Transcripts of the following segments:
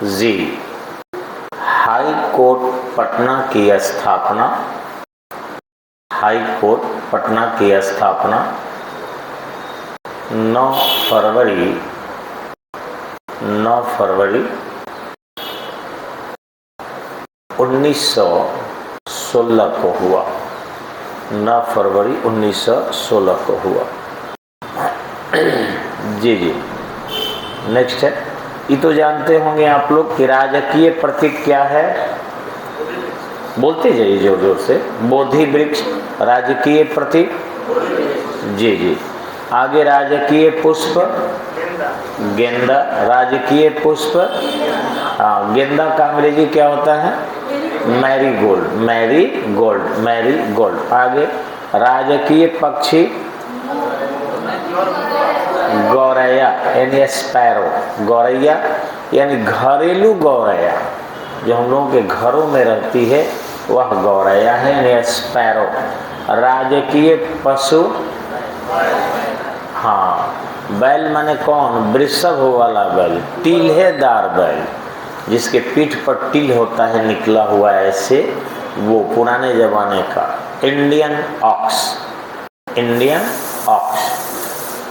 जी। High court Patna की स्थापना, high court Patna की स्थापना 9 फरवरी 1916 को हुआ। 9 फरवरी 1916 को हुआ। जी जी। नेक्स्ट है, ये तो जानते होंगे आप लोग कि राजकीय प्रतीक क्या है। बोलते जाइए जोर जोर से। बोधि वृक्ष राजकीय प्रतीक। जी जी। आगे राजकीय पुष्प गेंदा, राजकीय पुष्प गेंदा का अंग्रेजी क्या होता है? Marie Gold, Marie Gold, Marie Gold. आगे राजकीय पक्षी गौरैया यानी स्पैरो, गौरैया यानी घरेलू गौरैया जो हम लोगों के घरों में रहती है वह गौरैया है यानी स्पैरो। राजकीय पशु, हाँ, बैल माने कौन? वृषभ वाला बैल, टील्हेदार बैल जिसके पीठ पर टील होता है निकला हुआ ऐसे, वो पुराने जमाने का इंडियन ऑक्स, इंडियन ऑक्स।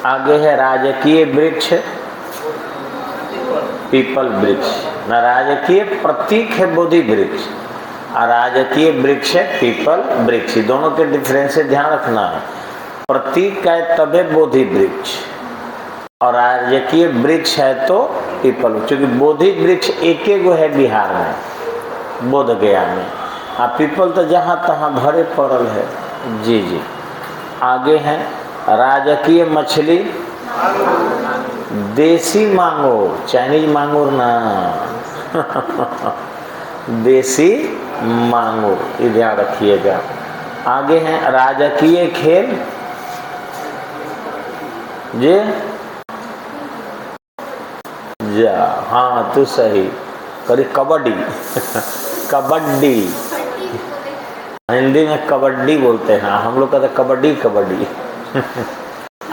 आगे है राजकीय वृक्ष पीपल वृक्ष, न राजकीय प्रतीक है बोधि वृक्ष और राजकीय वृक्ष है पीपल वृक्ष। दोनों के डिफरेंस से ध्यान रखना है। प्रतीक का है तबे बोधि वृक्ष और राजकीय वृक्ष है तो पीपल, क्योंकि बोधि वृक्ष एक गो है बिहार में, बोध गया में, और पीपल तो जहाँ तहाँ भरे पड़ल है। जी जी। आगे है राजकीय मछली देसी मांगुर, चाइनीज मांगुर ना देसी मांगुर, ये ध्यान रखिएगा। आगे है राजकीय खेल जी जा, हाँ तू सही करी, कबड्डी कबड्डी हिंदी में कबड्डी बोलते हैं, हम लोग कहते कबड्डी कबड्डी।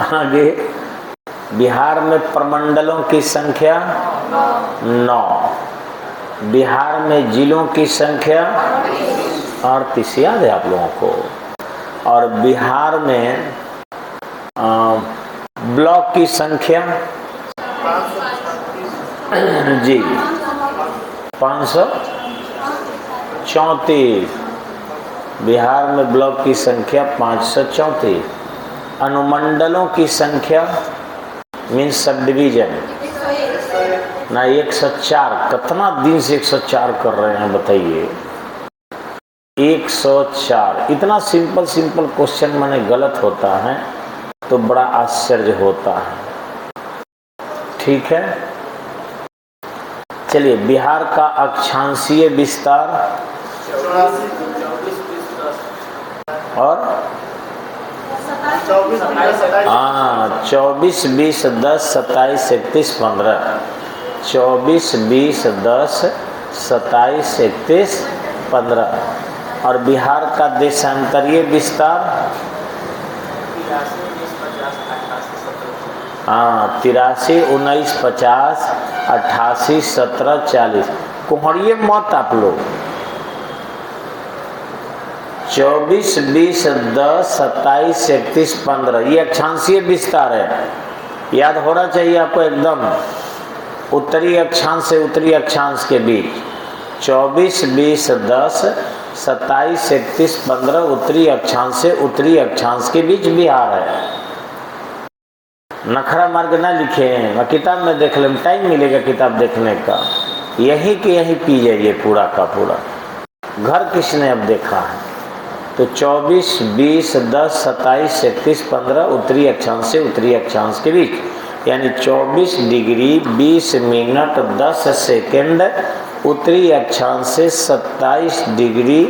आगे बिहार में प्रमंडलों की संख्या 9, बिहार में जिलों की संख्या 38, याद है आप लोगों को। और बिहार में ब्लॉक की संख्या जी 534, बिहार में ब्लॉक की संख्या 534। अनुमंडलों की संख्या मीन्स सब डिवीजन ना 104। कितना दिन से 104 कर रहे हैं बताइए? 104। इतना सिंपल सिंपल क्वेश्चन माने गलत होता है तो बड़ा आश्चर्य होता है। ठीक है, चलिए बिहार का अक्षांशीय विस्तार और 24, 20, 10, 27, 31, 15। 24, 20, 10, 27, 31, 15। और बिहार का देशांतरीय विस्तार 83, 19, 50, 88, 17, 40। कोहड़िए मत आप लोग। 24, 20, 10, 27, 31, 15 ये अक्षांशीय विस्तार है, याद होना चाहिए आपको एकदम। उत्तरी अक्षांश से उत्तरी अक्षांश के बीच 24, 20, 10, 27, 31, 15 उत्तरी अक्षांश से उत्तरी अक्षांश के बीच बिहार है। नखरा मार्ग ना लिखे हैं, किताब में देख लें, टाइम मिलेगा किताब देखने का। यही के यही पी जाइए पूरा का पूरा। घर किसने अब देखा है? तो 24, 20, 10, 27, 31, 15 उत्तरी अक्षांश से उत्तरी अक्षांश के बीच, यानी 24 डिग्री 20 मिनट 10 सेकेंड उत्तरी अक्षांश से 27 डिग्री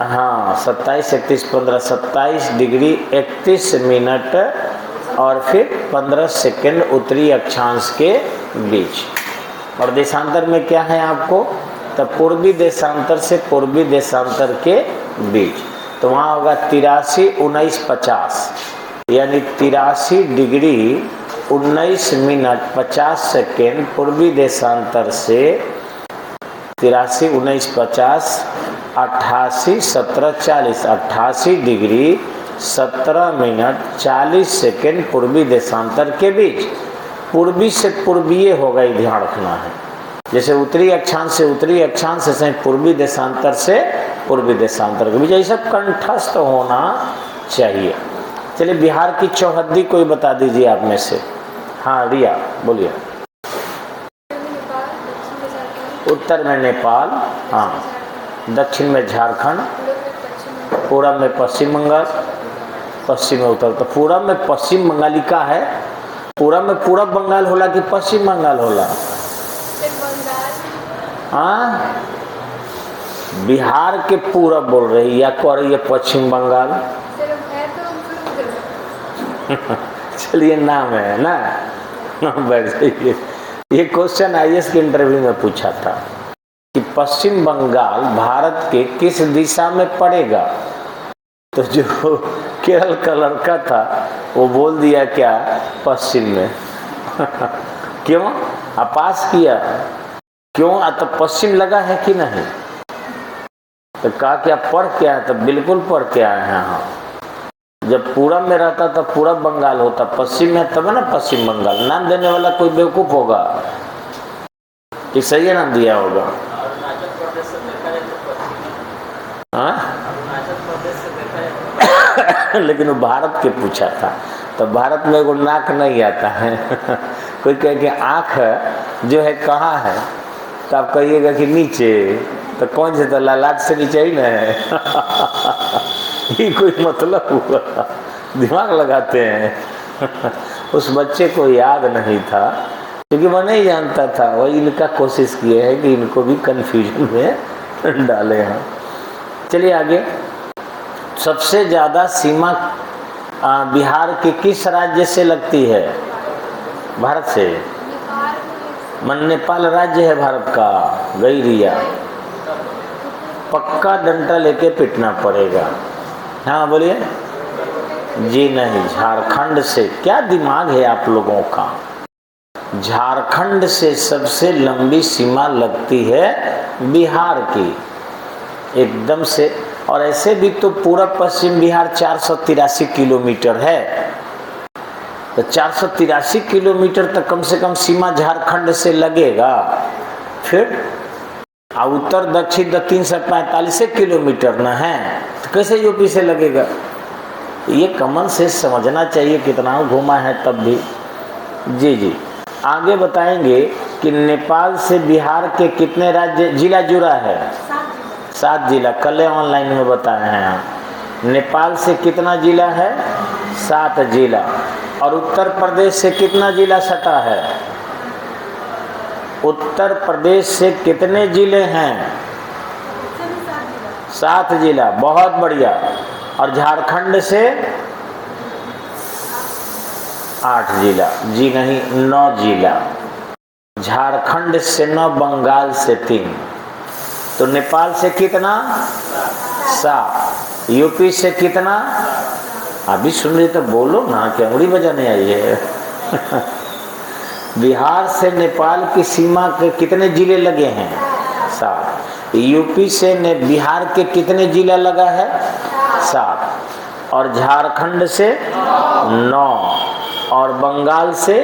27, 31, 15 27 डिग्री 31 मिनट और फिर 15 सेकेंड उत्तरी अक्षांश के बीच। और देशांतर में क्या है आपको? तो पूर्वी देशांतर से पूर्वी देशांतर के बीच, तो वहाँ होगा 83, 19, 50, यानी 83 डिग्री 19 मिनट 50 सेकेंड पूर्वी देशांतर से 83 19 50 88 17 40 88 डिग्री 17 मिनट 40 सेकेंड पूर्वी देशांतर के बीच। पूर्वी से पूर्वीय होगा, ये ध्यान रखना है। जैसे उत्तरी अक्षांश से उत्तरी अक्षांश से पूर्वी देशांतर से पूर्वी देशांतर के बीच, ये सब कंठस्थ होना चाहिए। चलिए बिहार की चौहद्दी कोई बता दीजिए आप में से। हाँ रिया बोलिए। उत्तर में नेपाल, हाँ, दक्षिण में झारखंड, पूरब में पश्चिम बंगाल, पश्चिम में उत्तर। तो पूरब में पश्चिम बंगालिका है। पूरब में पूरब बंगाल होला कि पश्चिम बंगाल होला? हाँ, बिहार के पूरब बोल रही या कह रही है पश्चिम बंगाल? चलिए नाम है ना, बैठ जाइए। ये क्वेश्चन आईएएस के इंटरव्यू में पूछा था कि पश्चिम बंगाल भारत के किस दिशा में पड़ेगा? तो जो केरल का लड़का था वो बोल दिया क्या, पश्चिम में। क्यों? पास किया क्यों? तो पश्चिम लगा है कि नहीं? तो कहा क्या पढ़ के आया? तो बिल्कुल पढ़ के आए हैं। हाँ, जब पूरब में रहता तो पूरब बंगाल होता, पश्चिम में तब ना पश्चिम बंगाल। नाम देने वाला कोई बेवकूफ होगा कि सही नाम दिया होगा? हाँ लेकिन वो भारत के पूछा था, तो भारत में वो नाक नहीं आता है। कोई कहे कि आँख जो है कहाँ है, तो आप कहिएगा कि नीचे। तो कौन से? तो ललाट से नीचे ही ना है। ये कोई मतलब हुआ? दिमाग लगाते हैं। उस बच्चे को याद नहीं था क्योंकि वो नहीं जानता था। वही इनका कोशिश किए है कि इनको भी कंफ्यूजन में डाले हैं। चलिए आगे। सबसे ज़्यादा सीमा बिहार के किस राज्य से लगती है? भारत से। मन नेपाल राज्य है भारत का। गई रिया, पक्का डंडा लेके पिटना पड़ेगा। हाँ बोलिए। जी नहीं, झारखंड से। क्या दिमाग है आप लोगों का? झारखंड से सबसे लंबी सीमा लगती है बिहार की, एकदम से। और ऐसे भी तो पूरा पश्चिम बिहार 483 किलोमीटर है। तो 483 किलोमीटर तक कम से कम सीमा झारखंड से लगेगा। फिर उत्तर दक्षिण तो 345 किलोमीटर न है, तो कैसे यूपी से लगेगा? ये कॉमन सेंस समझना चाहिए। कितना घूमा है तब भी। जी जी, आगे बताएंगे कि नेपाल से बिहार के कितने राज्य जिला जुड़ा है? 7 जिला। कल ऑनलाइन में बताए हैं हम। नेपाल से कितना जिला है? 7 जिला। और उत्तर प्रदेश से कितना जिला सटा है? उत्तर प्रदेश से कितने जिले हैं? 7 जिला। बहुत बढ़िया। और झारखंड से 8 जिला। जी नहीं, 9 जिला। झारखंड से 9, बंगाल से 3। तो नेपाल से कितना? 7। यूपी से कितना? अभी सुन रहे तो बोलो ना, क्या उंगली बजाने आई है? बिहार से नेपाल की सीमा के कितने जिले लगे हैं? 7। यूपी से बिहार के कितने जिला लगा है? 7। और झारखंड से 9 और बंगाल से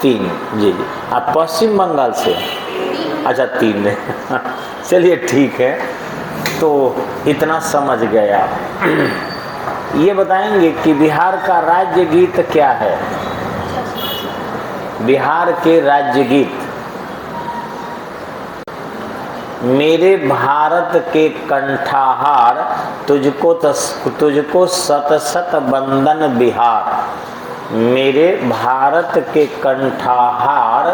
3। जी जी। अब पश्चिम बंगाल से अच्छा 3 है। चलिए ठीक है, तो इतना समझ गया। ये बताएंगे कि बिहार का राज्य गीत क्या है? बिहार के राज्य गीत। मेरे भारत के कंठाहार, तुझको सत सत बंदन बिहार। मेरे भारत के कंठाहार,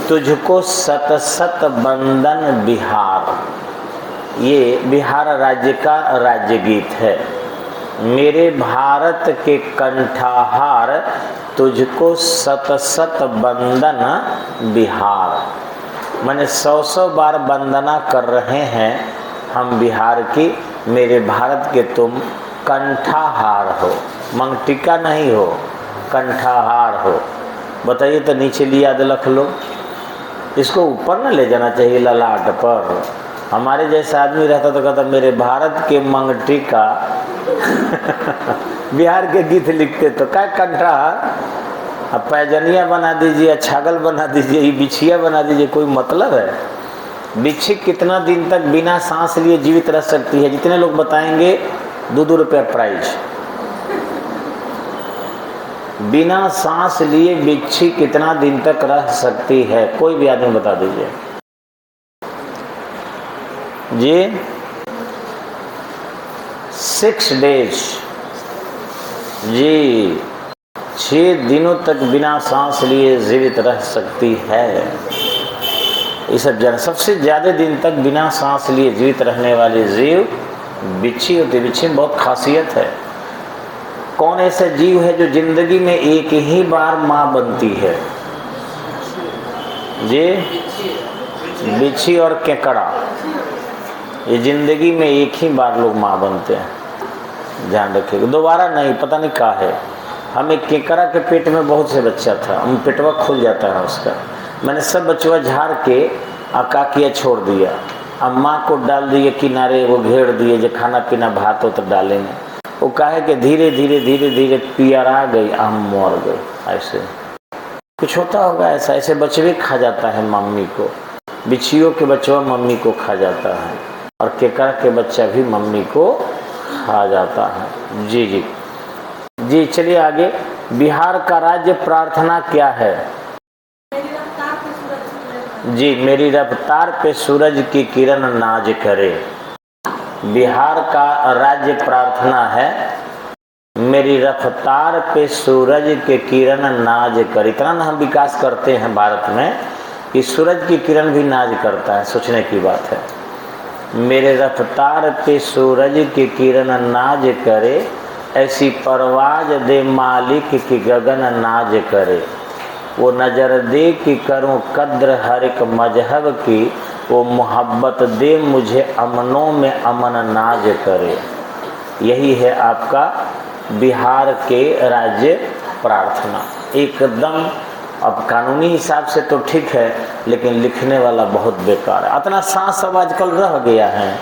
तुझको सत सत बंदन बिहार। ये बिहार राज्य का राज्य गीत है। मेरे भारत के कंठाहार, तुझको सत सत बंदन बिहार। मैंने 100 बार वंदना कर रहे हैं हम बिहार की। मेरे भारत के तुम कंठाहार हो, मंगटिका नहीं हो। कंठाहार हो। बताइए तो नीचे लिया रख लो, इसको ऊपर ना ले जाना चाहिए ललाट पर। हमारे जैसा आदमी रहता तो कहता मेरे भारत के मंगटी का बिहार के गीत लिखते तो क्या कंठाहार, अब पैजनिया बना दीजिए, छागल बना दीजिए, ये बिछिया बना दीजिए, कोई मतलब है? बिच्छी कितना दिन तक बिना सांस लिए जीवित रह सकती है? जितने लोग बताएंगे 2-2 रुपया प्राइज। बिना सांस लिए बिच्छी कितना दिन तक रह सकती है? कोई भी आदमी बता दीजिए जी। 6 डेज जी, 6 दिनों तक बिना सांस लिए जीवित रह सकती है। ये सब जान, सबसे ज्यादा दिन तक बिना सांस लिए जीवित रहने वाली जीव बिच्छी होती है। बिच्छी में बहुत खासियत है। कौन ऐसा जीव है जो जिंदगी में एक ही बार माँ बनती है जी? बिच्छी और केकड़ा, ये जिंदगी में एक ही बार लोग माँ बनते हैं। ध्यान रखिएगा, दोबारा नहीं, पता नहीं क्या है। हमें केकड़ा के पेट में बहुत से बच्चा था, हम पेटवा खुल जाता है उसका। मैंने सब बच्चवा झाड़ के काकिया छोड़ दिया, अब माँ को डाल दिए किनारे, वो घेर दिए जो खाना पीना भात हो तो डालेंगे। वो कहे कि धीरे धीरे धीरे धीरे पियरा गई, हम मर गए। ऐसे कुछ होता होगा ऐसा, ऐसे बच्चे भी खा जाता है मम्मी को। बिच्छियों के बच्चा मम्मी को खा जाता है और केकड़ा के बच्चा भी मम्मी को खा जाता है। जी जी जी, चलिए आगे। बिहार का राज्य प्रार्थना क्या है जी? मेरी रफ्तार पे सूरज की किरण नाज करे। बिहार का राज्य प्रार्थना है मेरी रफ्तार पे सूरज के किरण नाज करे। इतना ना हम विकास करते हैं भारत में कि सूरज की किरण भी नाज करता है, सोचने की बात है। मेरे रफ्तार पे सूरज की किरण नाज करे, ऐसी परवाज दे मालिक की गगन नाज करे। वो नजर दे कि करूं कद्र हर एक मजहब की, वो मोहब्बत दे मुझे अमनों में अमन नाज करे। यही है आपका बिहार के राज्य प्रार्थना। एकदम, अब कानूनी हिसाब से तो ठीक है, लेकिन लिखने वाला बहुत बेकार है। इतना सांस सब आजकल रह गया है।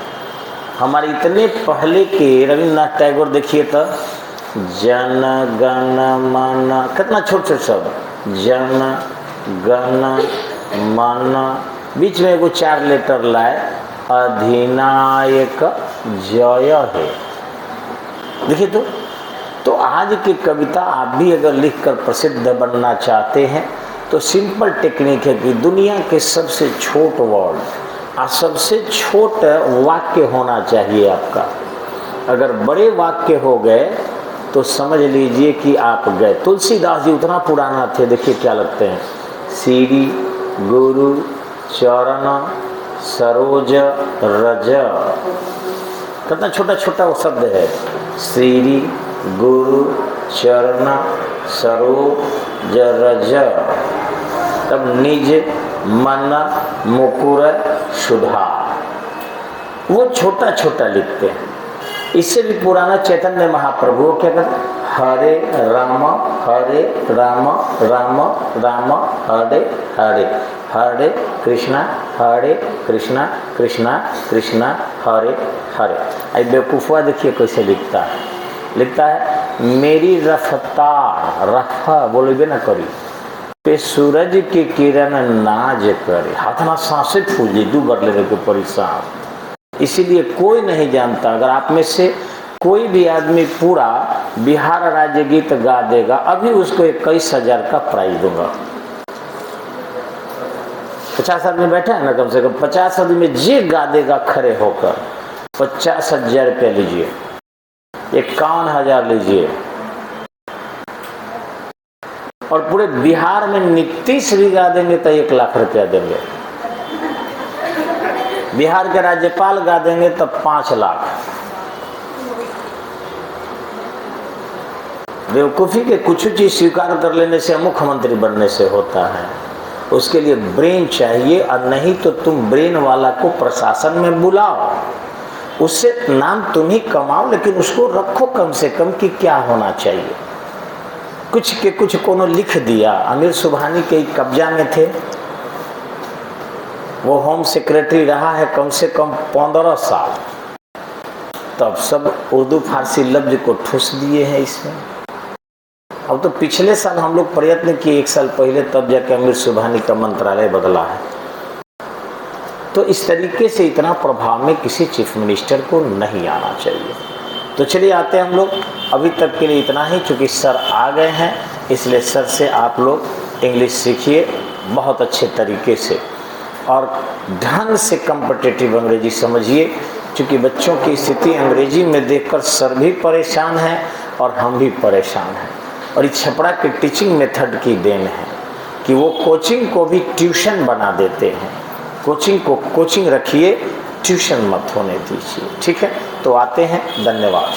हमारे इतने पहले के रविन्द्रनाथ टैगोर देखिए तो, जन गण मन, कितना छोट छोट शब्द, जन गण मन, बीच में एगो 4 लेटर लाए, अधिनायक जय है। देखिए तो आज की कविता आप भी अगर लिखकर प्रसिद्ध बनना चाहते हैं तो सिंपल टेक्निक है कि दुनिया के सबसे छोट वर्ड और सबसे छोट वाक्य होना चाहिए आपका। अगर बड़े वाक्य हो गए तो समझ लीजिए कि आप गए। तुलसीदास जी उतना पुराना थे, देखिए क्या लगते हैं। श्री गुरु चरण सरोज रज, कितना छोटा छोटा वो शब्द है। श्री गुरु चरण सरोज रज, तब निज मन मुकुर सुधा, वो छोटा छोटा लिखते हैं। इससे भी पुराना चैतन्य महाप्रभु क्या कहते, हरे राम राम राम हरे हरे, हरे कृष्णा कृष्णा कृष्णा हरे हरे। आई बेवकूफ़ा देखिए कैसे लिखता है। लिखता है मेरी रफ्तार, रफा बोलोगे ना करी, पे सूरज की किरण नाज करे। हाथ ना सांसें फूल दू बार लेने के परेशान। इसीलिए कोई नहीं जानता, अगर आप में से कोई भी आदमी पूरा बिहार राज्य गीत गा देगा, अभी उसको 21,000 का प्राइज दूंगा। 50 आदमी बैठे हैं ना, कम से कम 50 आदमी में जे गा देगा खड़े होकर 50,000 रुपया लीजिए, 51,000 लीजिए। और पूरे बिहार में नीतीश भी गा देंगे तो 1 लाख रुपया देंगे। बिहार के राज्यपाल गा देंगे तो 5 लाख। बेवकूफ़ी के कुछ चीज स्वीकार कर लेने से मुख्यमंत्री बनने से होता है। उसके लिए ब्रेन चाहिए, और नहीं तो तुम ब्रेन वाला को प्रशासन में बुलाओ, उससे नाम तुम ही कमाओ, लेकिन उसको रखो कम से कम कि क्या होना चाहिए। कुछ के कुछ कोनो लिख दिया। अमीर सुबहानी के कब्जा में थे, वो होम सेक्रेटरी रहा है कम से कम 15 साल, तब सब उर्दू फारसी लफ्ज को ठूस दिए हैं इसमें। अब तो पिछले साल हम लोग प्रयत्न किए, 1 साल पहले, तब जाके अमीर सुबहानी का मंत्रालय बदला है। तो इस तरीके से इतना प्रभाव में किसी चीफ मिनिस्टर को नहीं आना चाहिए। तो चलिए आते हैं हम लोग, अभी तक के लिए इतना ही, क्योंकि सर आ गए हैं, इसलिए सर से आप लोग इंग्लिश सीखिए बहुत अच्छे तरीके से और ढंग से कॉम्पिटिटिव अंग्रेजी समझिए, क्योंकि बच्चों की स्थिति अंग्रेजी में देखकर सर भी परेशान हैं और हम भी परेशान हैं। और इस छपरा के टीचिंग मेथड की देन है कि वो कोचिंग को भी ट्यूशन बना देते हैं। कोचिंग को कोचिंग रखिए, ट्यूशन मत होने दीजिए, ठीक है। तो आते हैं, धन्यवाद।